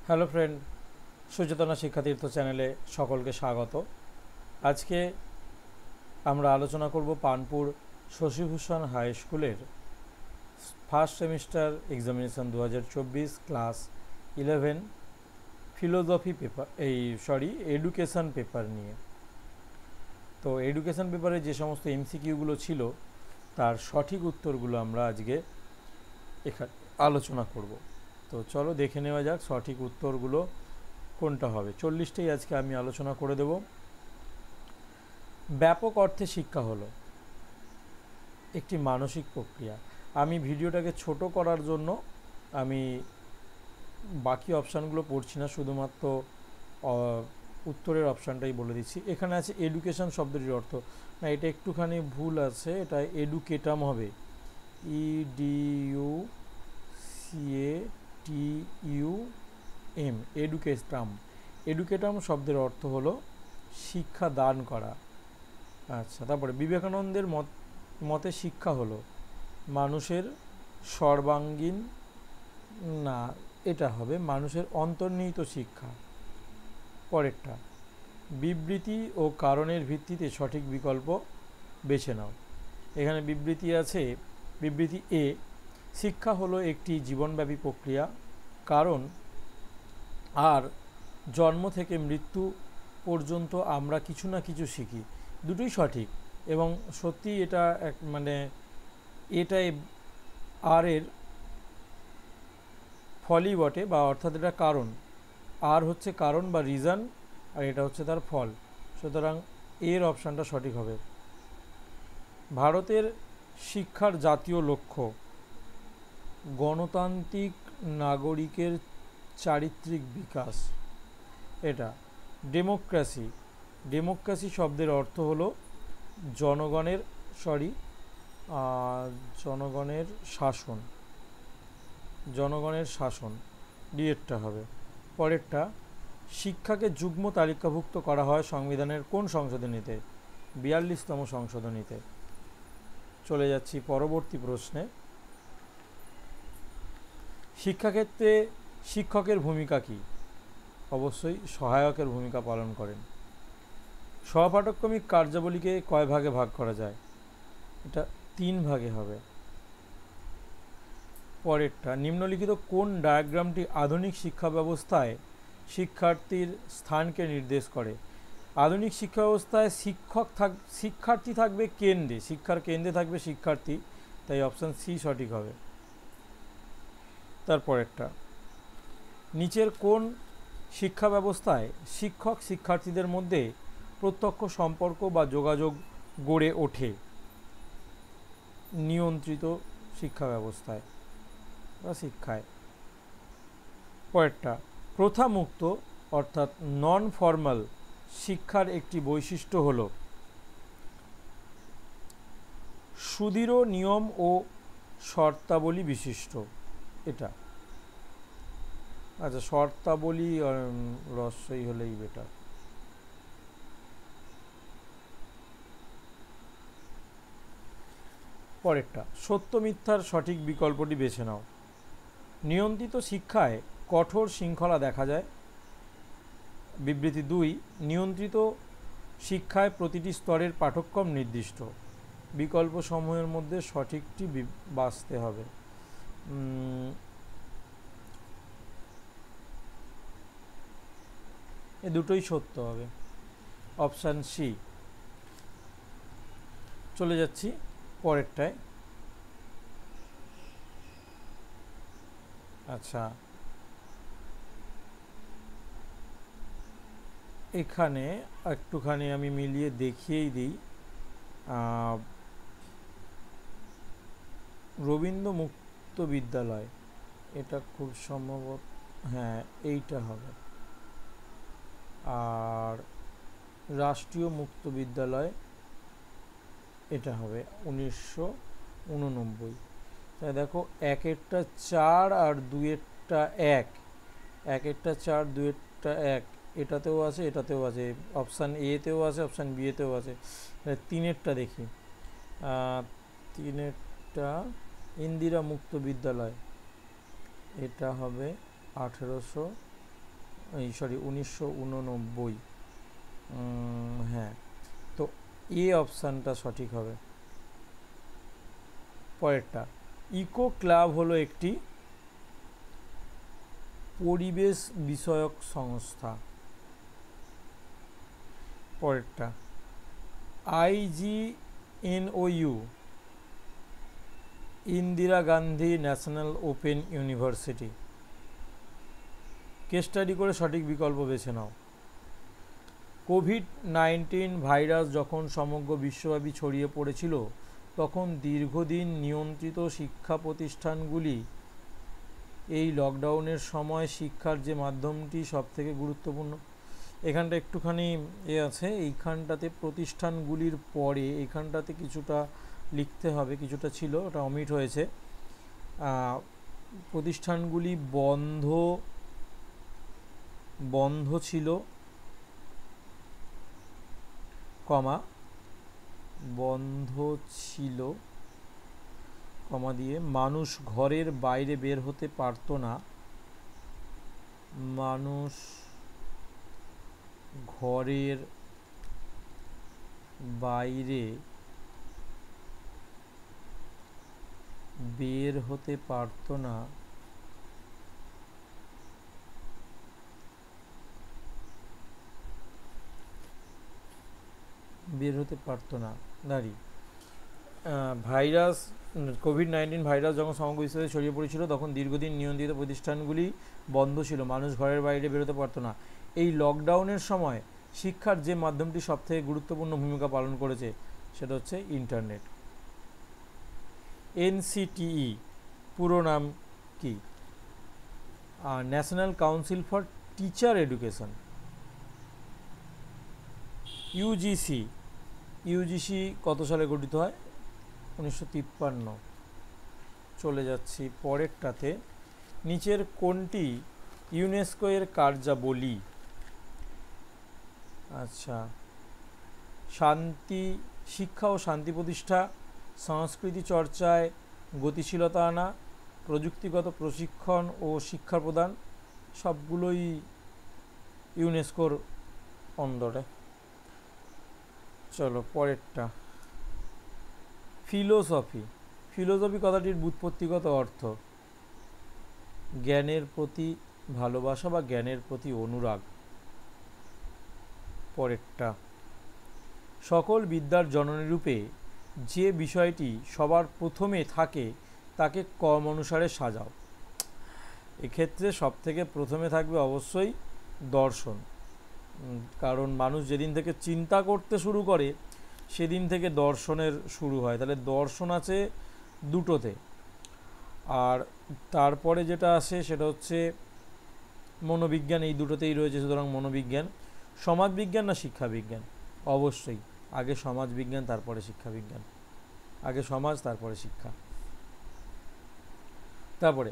Hello friend, সুচেতনা শিক্ষাতীর্থ চ্যানেলে সকলকে স্বাগত। আজকে আমরা আলোচনা করব পানপুর শশীভূষণ হাই স্কুলের first semester examination 2024 class 11 philosophy paper education paper নিয়ে। তো এডুকেশন পেপারে যে সমস্ত এমসিকিউগুলো ছিল তার সঠিক উত্তরগুলো আমরা আজকে এখানে আলোচনা করব। তো চলো দেখে নেওয়া যাক সঠিক উত্তরগুলো কোনটা হবে। 40টাই আজকে আমি আলোচনা করে দেব। ব্যাপক অর্থে শিক্ষা হলো একটি মানসিক প্রক্রিয়া। আমি ভিডিওটাকে ছোট করার জন্য আমি বাকি অপশানগুলো পড়ছি না, শুধুমাত্র উত্তরের অপশানটাই বলে দিচ্ছি। এখানে আছে এডুকেশন শব্দটির অর্থ, না এটা একটুখানি ভুল আছে, এটা এডুকেটাম হবে, EDUCATUM, এডুকেটাম। এডুকেটাম শব্দের অর্থ হলো শিক্ষা দান করা। আচ্ছা, তারপরে বিবেকানন্দের মতে শিক্ষা হলো মানুষের সর্বাঙ্গীন, না এটা হবে মানুষের অন্তর্নিহিত শিক্ষা। পরেরটা, বিবৃতি ও কারণের ভিত্তিতে সঠিক বিকল্প বেছে নাও। এখানে বিবৃতি আছে, বিবৃতি এ, শিক্ষা হলো একটি জীবনব্যাপী প্রক্রিয়া, কারণ আর জন্ম থেকে মৃত্যু পর্যন্ত আমরা কিছু না কিছু শিখি। দুটোই সঠিক এবং সত্যি এটা এটাই আর এর ফলই বটে, বা অর্থাৎ এটা কারণ, আর হচ্ছে কারণ বা রিজন, আর এটা হচ্ছে তার ফল, সুতরাং এর অপশানটা সঠিক হবে। ভারতের শিক্ষার জাতীয় লক্ষ্য গণতান্ত্রিক নাগরিকের চারিত্রিক বিকাশ। এটা ডেমোক্রেসি, ডেমোক্রেসি শব্দের অর্থ হলো জনগণের জনগণের শাসন, জনগণের শাসন, ডিএডটা হবে। পরেরটা, শিক্ষাকে যুগ্ম তালিকাভুক্ত করা হয় সংবিধানের কোন সংশোধনীতে? 42তম সংশোধনীতে। চলে যাচ্ছি পরবর্তী প্রশ্নে। শিক্ষাক্ষেত্রে শিক্ষকের ভূমিকা কী? অবশ্যই সহায়কের ভূমিকা পালন করেন। সহপাঠক্রমিক কার্যাবলীকে কয় ভাগে ভাগ করা যায়? এটা 3 ভাগে হবে। পরেরটা, নিম্নলিখিত কোন ডায়াগ্রামটি আধুনিক শিক্ষা ব্যবস্থায় শিক্ষার্থীর স্থানকে নির্দেশ করে? আধুনিক শিক্ষা ব্যবস্থায় শিক্ষার্থী থাকবে কেন্দ্রে, শিক্ষার কেন্দ্রে থাকবে শিক্ষার্থী, তাই অপশান সি সঠিক হবে। তারপরেরটা, নিচের কোন শিক্ষা ব্যবস্থায় শিক্ষক শিক্ষার্থীদের মধ্যে প্রত্যক্ষ সম্পর্ক বা যোগাযোগ গড়ে ওঠে? নিয়ন্ত্রিত শিক্ষা ব্যবস্থায় বা শিক্ষায়। পরেরটা, প্রথামুক্ত অর্থাৎ নন ফর্মাল শিক্ষার একটি বৈশিষ্ট্য হল সুদৃঢ় নিয়ম ও শর্তাবলী বিশিষ্ট। এটা আচ্ছা, শর্তাবলী রস্যই হলেই বেটার। পরেরটা, সত্য মিথ্যার সঠিক বিকল্পটি বেছে নাও। নিয়ন্ত্রিত শিক্ষায় কঠোর শৃঙ্খলা দেখা যায়। বিবৃতি 2, নিয়ন্ত্রিত শিক্ষায় প্রতিটি স্তরের পাঠ্যক্রম নির্দিষ্ট। বিকল্প সমূহের মধ্যে সঠিকটি বাছতে হবে। এ দুটোই সত্য হবে, অপশান সি। চলে যাচ্ছি পরেরটায়। আচ্ছা, এখানে একটুখানি আমি মিলিয়ে দেখিয়েই দিই। রবীন্দ্র মুক্ত বিদ্যালয়, এটা খুব সম্ভবত, হ্যাঁ এইটা হবে। আর রাষ্ট্রীয় মুক্ত বিদ্যালয়, এটা হবে 1989। তাই দেখো, একেরটা 4 আর 2এরটা 1, একেরটা 4 2এরটা 1, এটাতেও আছে এটাতেও আছে, অপশান এতেও আছে অপশান বি এতেও আছে। 3এরটা দেখি, 3এরটা ইন্দিরা মুক্ত বিদ্যালয়, এটা হবে 1889। এই সরি 1989, হ্যাঁ, তো এ অপশানটা সঠিক হবে। পরেরটা, ইকো ক্লাব হলো একটি পরিবেশ বিষয়ক সংস্থা। পরেরটা, IGNOU Indira Gandhi national open university. Case study করে সঠিক বিকল্প বেছে নাও। কোভিড-19 ভাইরাস যখন সমগ্র বিশ্বব্যাপী ছড়িয়ে পড়েছিল, তখন দীর্ঘদিন নিয়ন্ত্রিত শিক্ষা প্রতিষ্ঠানগুলি এই লকডাউনের সময় শিক্ষার যে মাধ্যমটি সবথেকে গুরুত্বপূর্ণ, এখানটা একটুখানি আছে, এইখানটাতে প্রতিষ্ঠানগুলির পরে এইখানটাতে কিছুটা লিখতে হবে, কিছুটা ছিল, ওটা অমিট হয়েছে। প্রতিষ্ঠানগুলি বন্ধ ছিল, কমা বন্ধ ছিল, কমা দিয়ে মানুষ ঘরের বাইরে বের হতে পারত না, মানুষ ঘরের বাইরে বের হতে পারত না, দাঁড়ি ভাইরাস কোভিড-19 ভাইরাস যখন সমগ্র বিশ্বে ছড়িয়ে পড়েছিল, তখন দীর্ঘদিন নিয়ন্ত্রিত প্রতিষ্ঠানগুলি বন্ধ ছিল, মানুষ ঘরের বাইরে বেরোতে পারত না। এই লকডাউনের সময় শিক্ষার যে মাধ্যমটি সবথেকে গুরুত্বপূর্ণ ভূমিকা পালন করেছে সেটা হচ্ছে ইন্টারনেট। NCTE পুরো নাম কি? National council for teacher education. UGC কত সালে গঠিত হয়? 1953। চলে যাচ্ছি পরেরটাতে, নিচের কোনটি ইউনেস্কো এর কার্যাবলী? আচ্ছা, শিক্ষা ও শান্তি প্রতিষ্ঠা, সংস্কৃতি চর্চায় গতিশীলতা আনা, প্রযুক্তিগত প্রশিক্ষণ ও শিক্ষা প্রদান, সবগুলোই ইউনেস্কোর অন্দরে। চলো পরেরটা, ফিলোসফি কথাটির ব্যুৎপত্তিগত অর্থ জ্ঞানের প্রতি ভালোবাসা বা জ্ঞানের প্রতি অনুরাগ। পরেরটা, সকল বিদ্যার জননীরূপে যে বিষয়টি সবার প্রথমে থাকে তাকে কর্ম অনুসারে সাজাও। এক্ষেত্রে সবথেকে প্রথমে থাকবে অবশ্যই দর্শন, কারণ মানুষ যেদিন থেকে চিন্তা করতে শুরু করে সেদিন থেকে দর্শনের শুরু হয়, তাহলে দর্শন আছে দুটোতে। আর তারপরে যেটা আসে সেটা হচ্ছে মনোবিজ্ঞান, এই দুটোতেই রয়েছে, সুতরাং মনোবিজ্ঞান। সমাজবিজ্ঞান না শিক্ষাবিজ্ঞান? অবশ্যই আগে সমাজবিজ্ঞান তারপরে শিক্ষাবিজ্ঞান, আগে সমাজ তারপরে শিক্ষা। তারপরে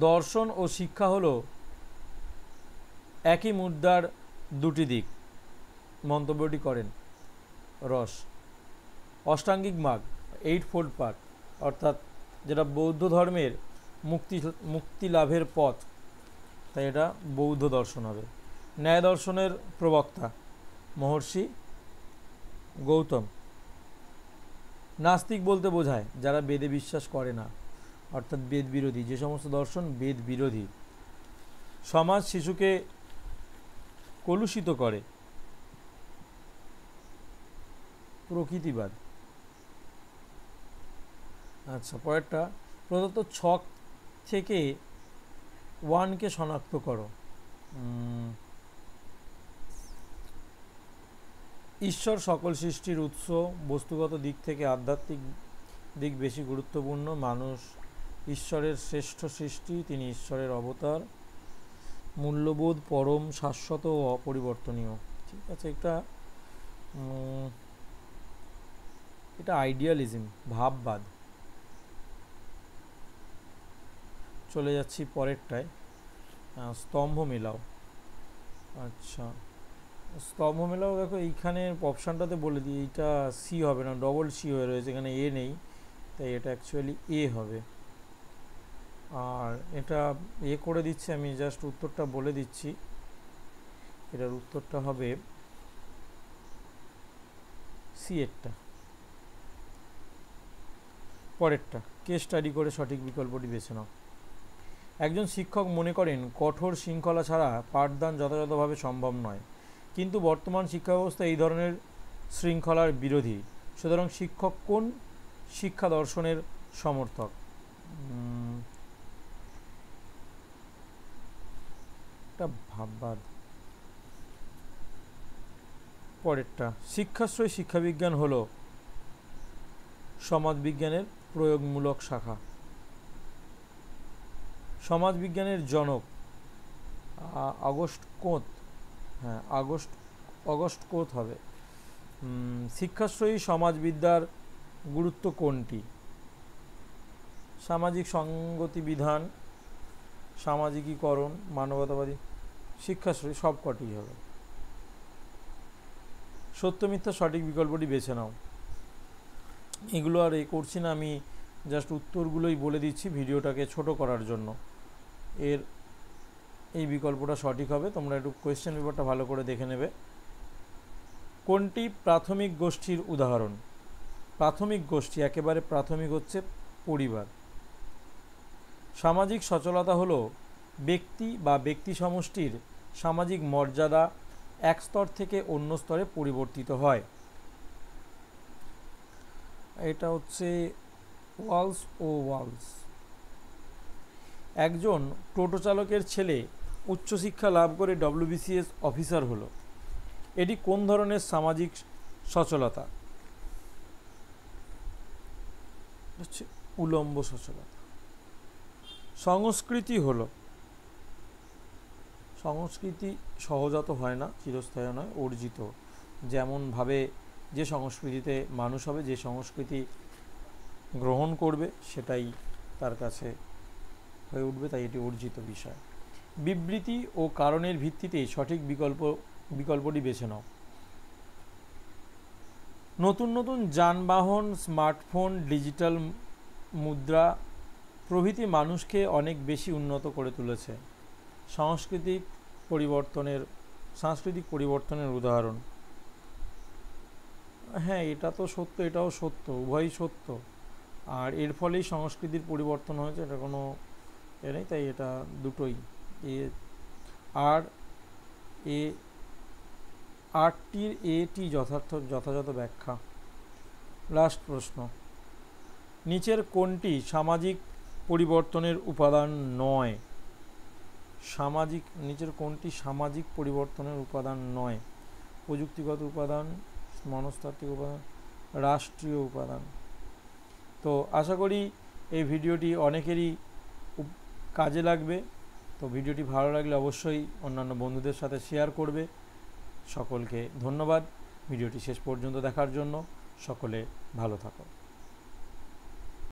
দর্শন ও শিক্ষা হলো একই মুদ্রার দুটি দিক, মন্তব্যটি করেন রস। অষ্টাঙ্গিক মার্গ, 8-fold পাথ, অর্থাৎ যেটা বৌদ্ধ ধর্মের মুক্তি লাভের পথ, তাই এটা বৌদ্ধ দর্শন হবে। ন্যায় দর্শনের প্রবক্তা মহর্ষি গৌতম। নাস্তিক বলতে বোঝায় যারা বেদে বিশ্বাস করে না, অর্থাৎ বেদ বিরোধী, যে সমস্ত দর্শন বেদ বিরোধী। সমাজ শিশুকে কলুষিত করে, প্রকৃতিবাদ। আচ্ছা পরেরটা, প্রদত্ত ছক থেকে 1কে শনাক্ত করো। ঈশ্বর সকল সৃষ্টির উৎস, বস্তুগত দিক থেকে আধ্যাত্মিক দিক বেশি গুরুত্বপূর্ণ, মানুষ ঈশ্বরের শ্রেষ্ঠ সৃষ্টি, তিনি ঈশ্বরের অবতার, মূল্যবোধ পরম, শাশ্বত ও অপরিবর্তনীয়। ঠিক আছে, এটা আইডিয়ালিজম, ভাববাদ। চলে যাচ্ছি পরেরটায়, স্তম্ভ মেলাও। আচ্ছা স্তম্ভ মেলাও, দেখো এইখানে অপশানটাতে বলে দিই, এইটা সি হবে না, ডবল সি হয়ে রয়েছে, এখানে এ নেই, তাই এটা অ্যাকচুয়ালি এ হবে। আর এটা এ করে দিচ্ছি, আমি জাস্ট উত্তরটা বলে দিচ্ছি। এটার উত্তরটা হবে সি এরটা। পরেরটা, কেস স্টাডি করে সঠিক বিকল্পটি বেছে নাও। একজন শিক্ষক মনে করেন কঠোর শৃঙ্খলা ছাড়া পাঠদান যথাযথভাবে সম্ভব নয়, কিন্তু বর্তমান শিক্ষা ব্যবস্থা এই ধরনের শৃঙ্খলার বিরোধী। সুতরাং শিক্ষক কোন শিক্ষা দর্শনের সমর্থক? এটা ভাববাদ। পরেরটা, শিক্ষাশ্রয়ী শিক্ষাবিজ্ঞান হল সমাজবিজ্ঞানের প্রয়োগমূলক শাখা। সমাজবিজ্ঞানের জনক আগস্ট কোঁৎ। হ্যাঁ, অগস্ট কোঁৎ হবে। শিক্ষাশ্রয়ী সমাজবিদ্যার গুরুত্ব কোনটি? সামাজিক সংগতি বিধান, সামাজিকীকরণ, মানবতাবাদী। শিক্ষাশ্রয়ী সবকটি হবে। সত্য মিথ্যা সঠিক বিকল্পটি বেছে নাও। এগুলো আর করছি না, আমি জাস্ট উত্তরগুলোই বলে দিচ্ছি ভিডিওটাকে ছোট করার জন্য। এই বিকল্পটা সঠিক হবে। তোমরা একটু কোয়েশ্চেন পেপারটা ভালো করে দেখে নেবে। কোনটি প্রাথমিক গোষ্ঠীর উদাহরণ? প্রাথমিক গোষ্ঠী, একেবারে প্রাথমিক হচ্ছে পরিবার। সামাজিক সচলতা হলো ব্যক্তি বা ব্যক্তি সমষ্টির সামাজিক মর্যাদা এক স্তর থেকে অন্য স্তরে পরিবর্তিত হয়। এটা হচ্ছে ওয়ালস। একজন টোটো চালকের ছেলে উচ্চশিক্ষা লাভ করে WBCS অফিসার হলো। এটি কোন ধরনের সামাজিক সচলতা? হচ্ছে উলম্ব সচলতা। সংস্কৃতি হলো, সংস্কৃতি সহজাত হয় না, চিরস্থায়ী নয়, অর্জিত। যেমনভাবে যে সংস্কৃতিতে মানুষ হবে, যে সংস্কৃতি গ্রহণ করবে সেটাই তার কাছে হয়ে উঠবে, তাই এটি অর্জিত বিষয়। বিবৃতি ও কারণের ভিত্তিতে সঠিক বিকল্পটি বেছে নাও। নতুন নতুন যানবাহন, স্মার্টফোন, ডিজিটাল মুদ্রা প্রভৃতি মানুষকে অনেক বেশি উন্নত করে তুলেছে। সাংস্কৃতিক পরিবর্তনের উদাহরণ। হ্যাঁ, এটা তো সত্য, এটাও সত্য, উভয়ই সত্য। আর এর ফলেই সংস্কৃতির পরিবর্তন হয়েছে, এটা কোনো নেই, তাই এটা দুটোই। আরটির এটি যথাযথ ব্যাখ্যা। লাস্ট প্রশ্ন, নিচের কোনটি সামাজিক পরিবর্তনের উপাদান নয়? নিচের কোনটি সামাজিক পরিবর্তনের উপাদান নয়? প্রযুক্তিগত উপাদান, মনস্তাত্ত্বিক উপাদান, রাষ্ট্রীয় উপাদান। তো আশা করি এই ভিডিওটি অনেকেরই কাজে লাগবে। তো ভিডিওটি ভালো লাগলে অবশ্যই অন্যান্য বন্ধুদের সাথে শেয়ার করবে। সকলকে ধন্যবাদ ভিডিওটি শেষ পর্যন্ত দেখার জন্য। সকলে ভালো থাকো।